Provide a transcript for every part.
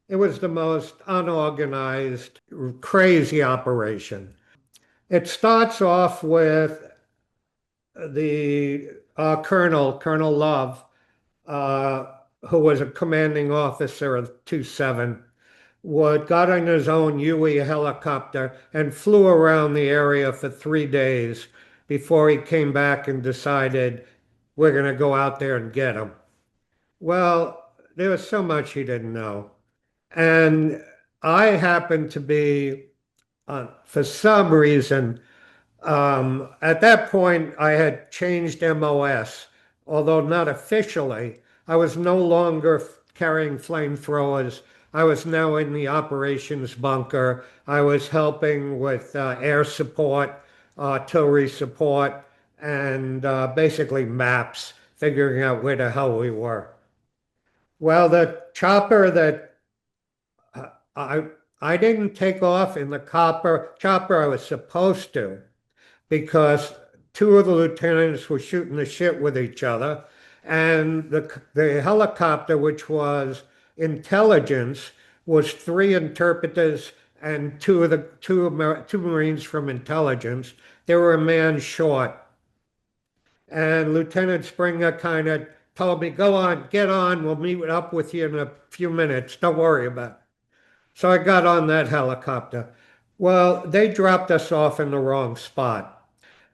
It was the most unorganized, crazy operation. It starts off with the Colonel Love, uh, who was a commanding officer of 27, got on his own UE helicopter and flew around the area for 3 days before he came back and decided we're going to go out there and get him. Well, there was so much he didn't know. And I happened to be, for some reason, at that point, I had changed MOS, although not officially. I was no longer carrying flamethrowers. I was now in the operations bunker. I was helping with air support, artillery support, and basically maps, figuring out where the hell we were. Well, the chopper that uh, I I didn't take off in the chopper I was supposed to, because two of the lieutenants were shooting the shit with each other, and the helicopter, which was intelligence, was three interpreters and two Marines from intelligence. They were a man short, and Lieutenant Springer kind of told me, "Go on, get on. We'll meet up with you in a few minutes. Don't worry about it." So I got on that helicopter. Well, they dropped us off in the wrong spot.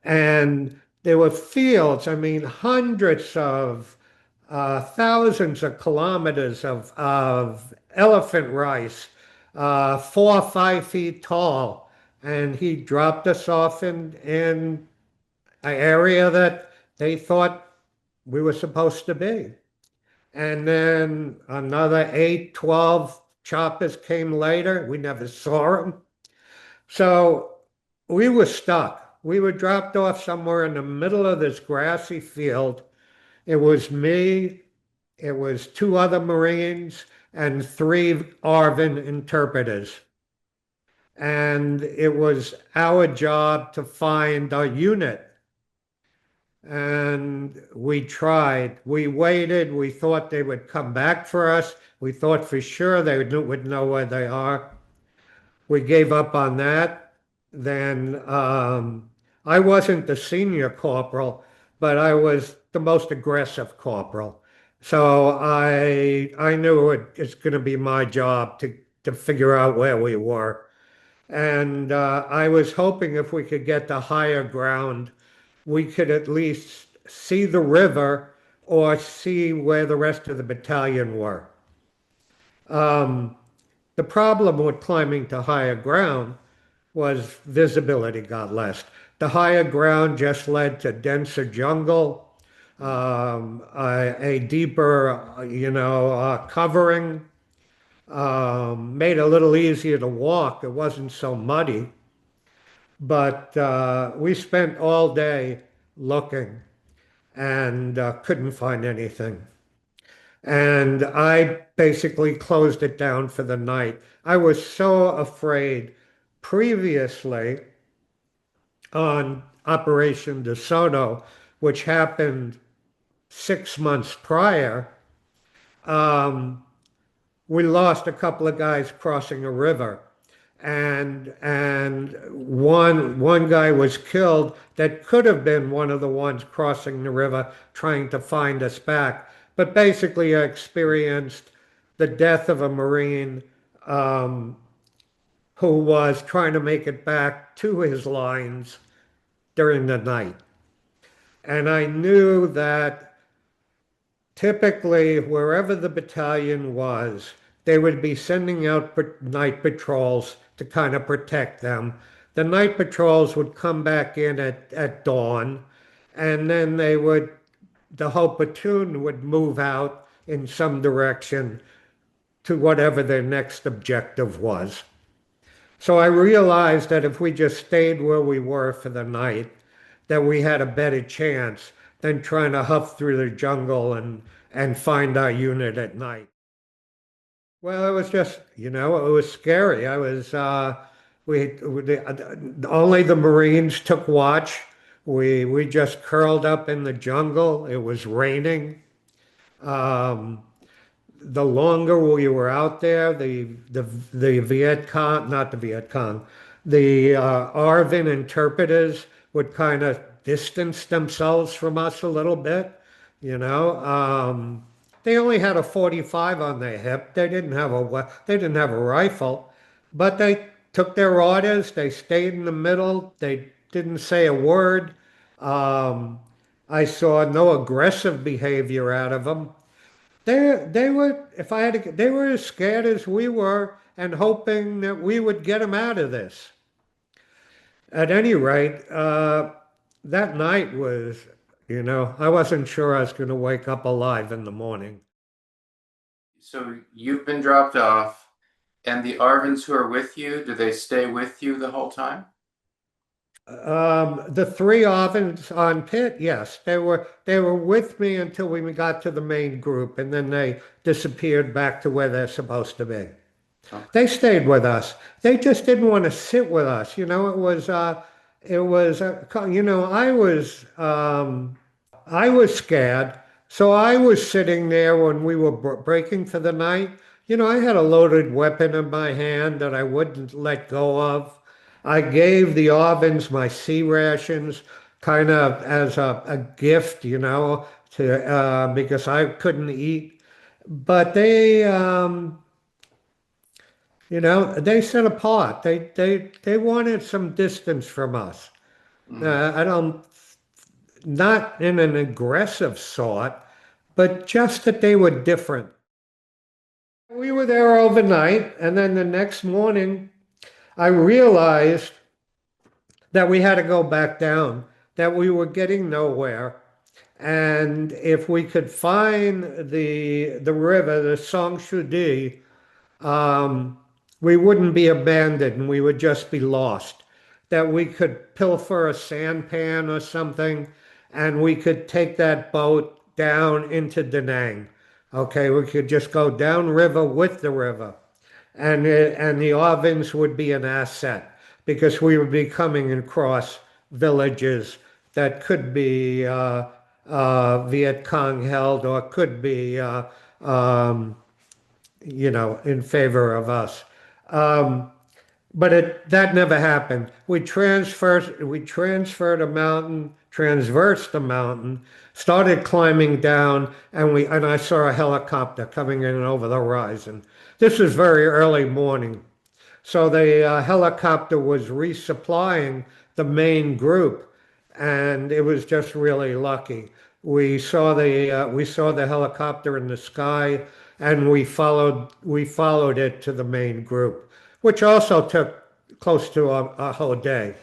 And there were fields, I mean, hundreds of, thousands of kilometers of elephant rice, 4 or 5 feet tall. And he dropped us off in an area that they thought we were supposed to be. And then another 8, 12 choppers came later. We never saw them. So we were stuck. We were dropped off somewhere in the middle of this grassy field. It was me, it was two other Marines, and three ARVN interpreters. And it was our job to find a unit. And we tried. We waited. We thought they would come back for us. We thought for sure they would know where they are. We gave up on that. Then I wasn't the senior corporal, but I was the most aggressive corporal. So I knew it's going to be my job to figure out where we were. And I was hoping if we could get to higher ground, we could at least see the river or see where the rest of the battalion were. Um, the problem with climbing to higher ground was visibility got less. The higher ground just led to denser jungle, a deeper, covering, made it a little easier to walk. It wasn't so muddy, but we spent all day looking and couldn't find anything. And I basically closed it down for the night. I was so afraid previously on Operation DeSoto, which happened 6 months prior. um, we lost a couple of guys crossing a river, and one guy was killed that could have been one of the ones crossing the river trying to find us back. But basically, I experienced the death of a Marine, um, who was trying to make it back to his lines during the night. And I knew that typically, wherever the battalion was, they would be sending out night patrols to kind of protect them. The night patrols would come back in at dawn, and then the whole platoon would move out in some direction to whatever their next objective was. So I realized that if we just stayed where we were for the night, that we had a better chance than trying to huff through the jungle and find our unit at night. Well, it was just, it was scary. Only the Marines took watch. We just curled up in the jungle. It was raining. Um, the longer we were out there, the Viet Cong, not the Viet Cong, the ARVN interpreters would kind of distance themselves from us a little bit, you know. They only had a 45 on their hip. They didn't have a rifle, but they took their orders. They stayed in the middle. They didn't say a word. Um, I saw no aggressive behavior out of them. They were, if I had to, they were as scared as we were and hoping that we would get them out of this. At any rate, that night was, I wasn't sure I was going to wake up alive in the morning. So you've been dropped off, and the Arvins who are with you, do they stay with you the whole time? The three ovens on Pitt, yes, they were with me until we got to the main group, and then they disappeared back to where they're supposed to be. Okay. They stayed with us. They just didn't want to sit with us. It was, I was scared. So I was sitting there when we were breaking for the night. I had a loaded weapon in my hand that I wouldn't let go of. I gave the Arvins my sea rations kind of as a gift, because I couldn't eat. But they set apart. They wanted some distance from us. Mhm. I don't, not in an aggressive sort, but just that they were different. We were there overnight, and then the next morning, I realized that we had to go back down, that we were getting nowhere. And if we could find the river, the Songshudi, um, we wouldn't be abandoned. We would just be lost. That we could pilfer a sampan or something, and we could take that boat down into Da Nang. Okay, we could just go downriver with the river, and the Arvins would be an asset because we would be coming across villages that could be Viet Cong held or could be um, in favor of us. Um, but that never happened. We transferred a mountain, transversed the mountain, started climbing down, and I saw a helicopter coming in over the horizon. This was very early morning. So the helicopter was resupplying the main group, and it was just really lucky. We saw the helicopter in the sky, and we followed it to the main group, which also took close to a whole day.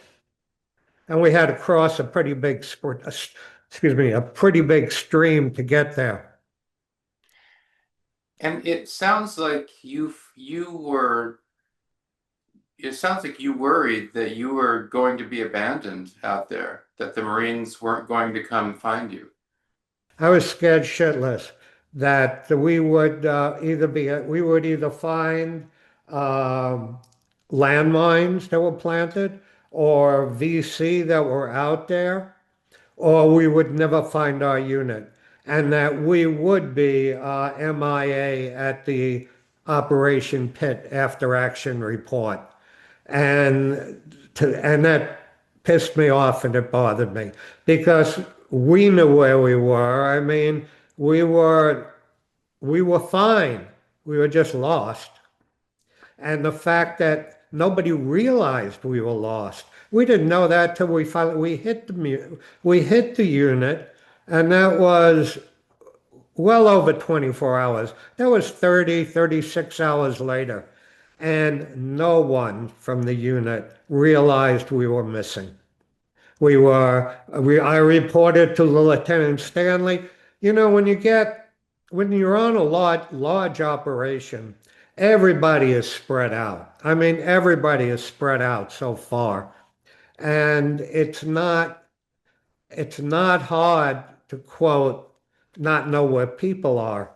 And we had to cross a pretty big, excuse me, a pretty big stream to get there. And it sounds like you worried that you were going to be abandoned out there, that the Marines weren't going to come find you. I was scared shitless that we would either find um, landmines that were planted or VC that were out there, or we would never find our unit, and that we would be MIA at the Operation Pitt after action report. And that pissed me off and it bothered me because we knew where we were. I mean, we were we were fine. We were just lost. And the fact that nobody realized we were lost. We didn't know that till we hit the unit, and that was well over 24 hours. That was 30, 36 hours later. And no one from the unit realized we were missing. I reported to the Lieutenant Stanley. When you're on a large operation, everybody is spread out. I mean, everybody is spread out so far. And it's not hard to quote, not know where people are.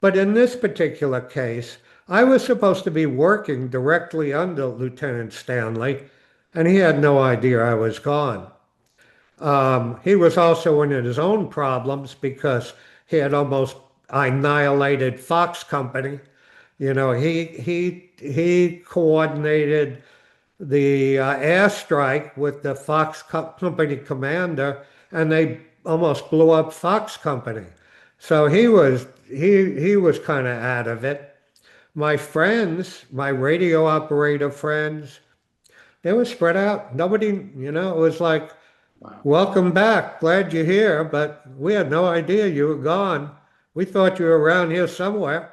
But in this particular case, I was supposed to be working directly under Lieutenant Stanley, and he had no idea I was gone. He was also in his own problems because he had almost annihilated Fox Company. He coordinated the airstrike with the Company commander, and they almost blew up Fox Company. So he was kind of out of it. My friends, my radio operator friends, they were spread out. Nobody, it was like, Wow. welcome back, glad you're here, but we had no idea you were gone. We thought you were around here somewhere.